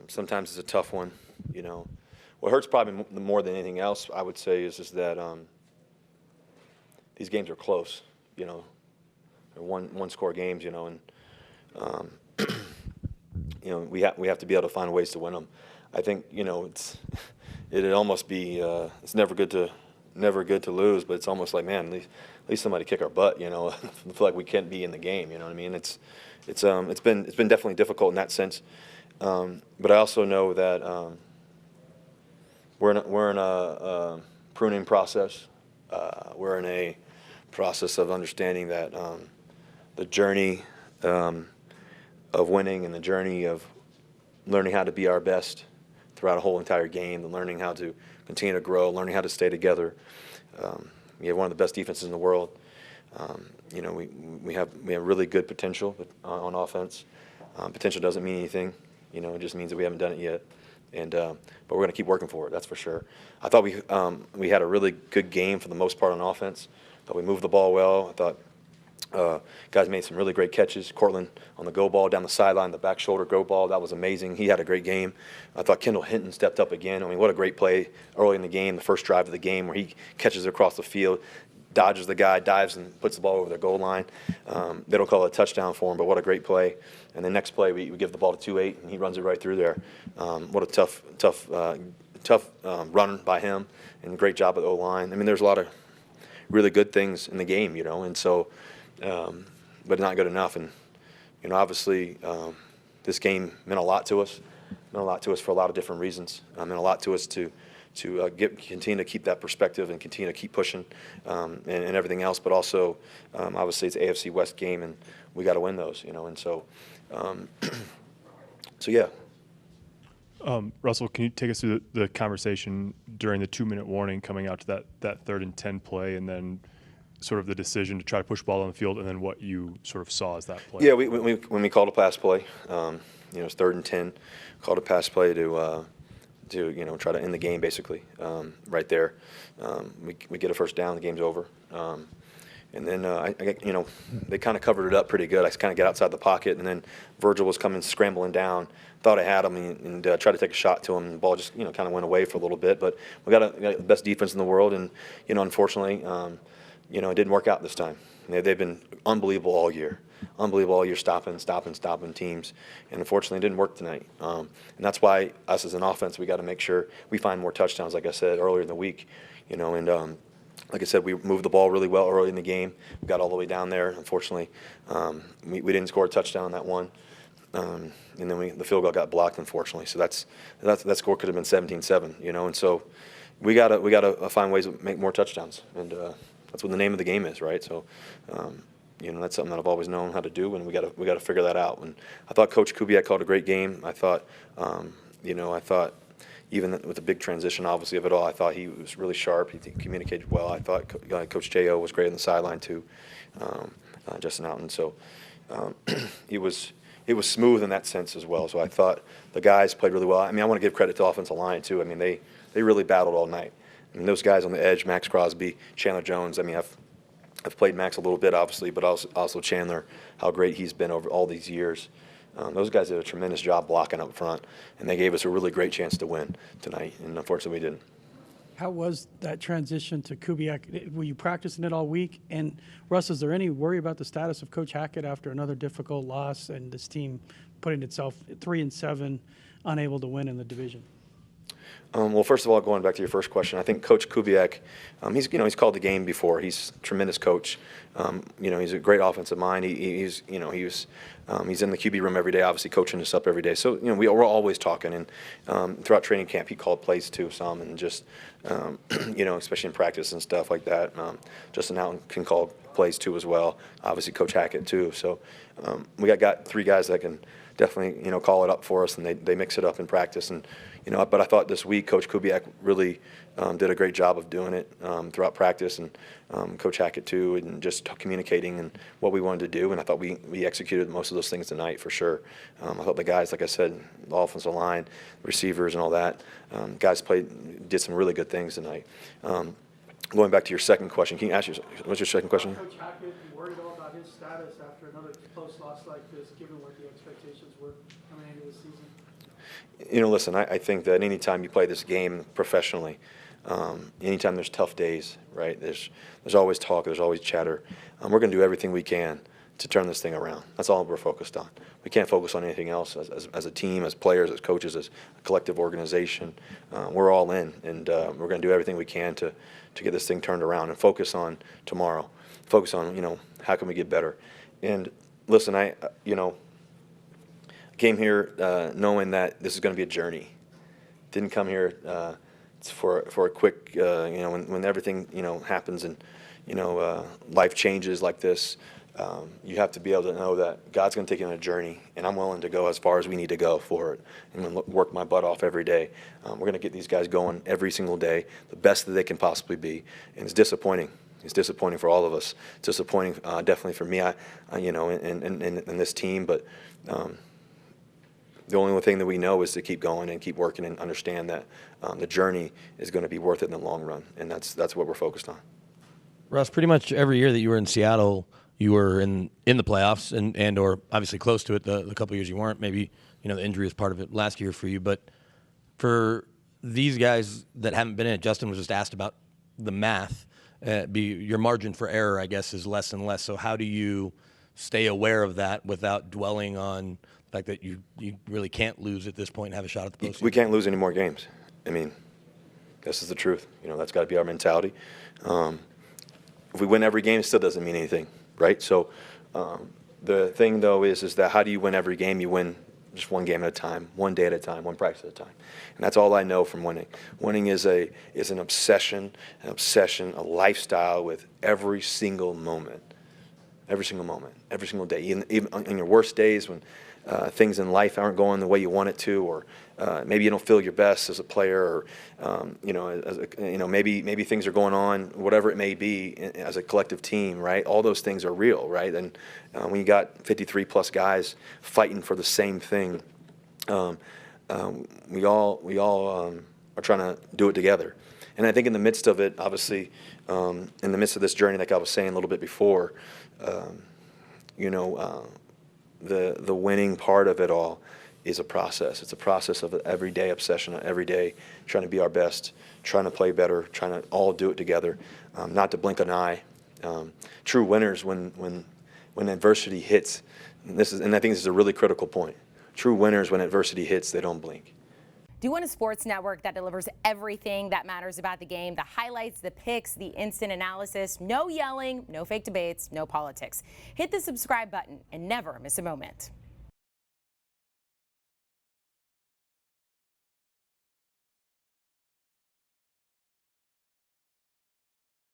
Sometimes it's a tough one, you know. What hurts probably more than anything else, I would say, is that these games are close, you know. They're one score games, you know, and um, you know we have to be able to find ways to win them. I think, you know, it'd almost be it's never good to lose, but it's almost like, man, at least somebody kick our butt, you know. I feel like we can't be in the game, you know what I mean? It's been definitely difficult in that sense, but I also know that we're in a pruning process. We're in a process of understanding that the journey of winning and the journey of learning how to be our best throughout a whole entire game, and learning how to continue to grow, learning how to stay together. We have one of the best defenses in the world. You know, we have really good potential on offense. Potential doesn't mean anything. You know, it just means that we haven't done it yet. And but we're going to keep working for it. That's for sure. I thought we had a really good game for the most part on offense. Thought we moved the ball well. I thought guys made some really great catches. Cortland on the go ball down the sideline, the back shoulder go ball, that was amazing. He had a great game. I thought Kendall Hinton stepped up again. I mean, what a great play early in the game, the first drive of the game, where he catches it across the field, dodges the guy, dives and puts the ball over the goal line. They don't call it a touchdown for him, but what a great play. And the next play, we give the ball to 2-8, and he runs it right through there. What a tough run by him, and great job at the O-line. I mean, there's a lot of really good things in the game, you know, and so, but not good enough. And, you know, obviously this game meant a lot to us. Meant a lot to us for a lot of different reasons. Meant a lot to us to continue to keep that perspective and continue to keep pushing and everything else. But also, obviously, it's an AFC West game, and we got to win those, you know. And so, so yeah. Russell, can you take us through the conversation during the 2-minute warning coming out to that 3rd and 10 play, and then sort of the decision to try to push the ball on the field, and then what you sort of saw as that play? Yeah, when we called a pass play, you know, it's 3rd and 10, called a pass play to you know, try to end the game basically right there. We get a first down, the game's over. And then, you know, they kind of covered it up pretty good. I kind of got outside the pocket, and then Virgil was coming scrambling down. Thought I had him and tried to take a shot to him, and the ball just, you know, kind of went away for a little bit. But we got the best defense in the world, and, you know, unfortunately, you know, it didn't work out this time. They've been unbelievable all year. Unbelievable all year, stopping teams. And unfortunately, it didn't work tonight. And that's why us as an offense, we got to make sure we find more touchdowns, like I said earlier in the week. You know, and like I said, we moved the ball really well early in the game. We got all the way down there. Unfortunately, we didn't score a touchdown on that one. And then the field goal got blocked, unfortunately. So that score could have been 17-7, you know. And so we gotta find ways to make more touchdowns. And that's what the name of the game is, right? So, you know, that's something that I've always known how to do, and we got to figure that out. And I thought Coach Kubiak called a great game. I thought, you know, even with the big transition, obviously, of it all, I thought he was really sharp. He communicated well. I thought Coach J.O. was great on the sideline too, Justin Alton. So it was smooth in that sense as well. So I thought the guys played really well. I mean, I want to give credit to the offensive line too. I mean, they really battled all night. I mean, those guys on the edge, Max Crosby, Chandler Jones. I mean, I've played Max a little bit, obviously, but also Chandler, how great he's been over all these years. Those guys did a tremendous job blocking up front, and they gave us a really great chance to win tonight, and unfortunately we didn't. How was that transition to Kubiak? Were you practicing it all week? And Russ, is there any worry about the status of Coach Hackett after another difficult loss and this team putting itself 3-7, unable to win in the division? Well, first of all, going back to your first question, I think Coach Kubiak, he's called the game before. He's a tremendous coach. You know, he's a great offensive mind. He's in the QB room every day, obviously coaching us up every day. So, you know, we're always talking, and throughout training camp, he called plays too, some, and just, you know, especially in practice and stuff like that. Justin Alton can call plays too as well. Obviously, Coach Hackett too. So, we got 3 guys that can definitely, you know, call it up for us, and they mix it up in practice. And, you know, but I thought this week Coach Kubiak really did a great job of doing it throughout practice, and Coach Hackett too, and just communicating and what we wanted to do. And I thought we executed most of those things tonight for sure. I thought the guys, like I said, the offensive line, receivers, and all that, guys did some really good things tonight. Going back to your second question, can you ask what's your second question? Coach Hackett, you worried at all about his status after another close loss like this, given what the expectations were coming into the season? Listen, I think that anytime you play this game professionally, anytime there's tough days, right, there's always talk, there's always chatter. We're going to do everything we can to turn this thing around. That's all we're focused on. We can't focus on anything else as a team, as players, as coaches, as a collective organization. We're all in, and we're going to do everything we can to get this thing turned around and focus on tomorrow. Focus on, how can we get better? And listen, I came here knowing that this is going to be a journey. Didn't come here for a quick, when everything, happens and, life changes like this. You have to be able to know that God's going to take you on a journey, and I'm willing to go as far as we need to go for it. I'm going to work my butt off every day. We're going to get these guys going every single day, the best that they can possibly be. And it's disappointing. It's disappointing for all of us. It's disappointing, definitely for me, in this team. But the only thing that we know is to keep going and keep working and understand that the journey is going to be worth it in the long run, and that's what we're focused on. Russ, pretty much every year that you were in Seattle, you were in the playoffs and or obviously close to it. The couple of years you weren't, maybe the injury was part of it last year for you. But for these guys that haven't been in it, Justin was just asked about the math. Your margin for error, I guess, is less and less. So how do you stay aware of that without dwelling on the fact that you really can't lose at this point and have a shot at the postseason? We can't lose any more games. I mean, this is the truth. That's got to be our mentality. If we win every game, it still doesn't mean anything, right? So the thing, though, is that how do you win every game? You win just one game at a time, one day at a time, one practice at a time. And that's all I know from winning. Winning is an obsession, a lifestyle with every single moment, every single day. Even in your worst days when things in life aren't going the way you want it to, or maybe you don't feel your best as a player, or maybe things are going on, whatever it may be, as a collective team, right? All those things are real, right? And when you got 53 plus guys fighting for the same thing, we all are trying to do it together. And I think in the midst of it, obviously, in the midst of this journey, like I was saying a little bit before, the winning part of it all is a process. It's a process of an everyday obsession, every day trying to be our best, trying to play better, trying to all do it together, not to blink an eye. True winners, when adversity hits, and I think this is a really critical point. True winners, when adversity hits, they don't blink. Do you want a sports network that delivers everything that matters about the game? The highlights, the picks, the instant analysis, no yelling, no fake debates, no politics. Hit the subscribe button and never miss a moment.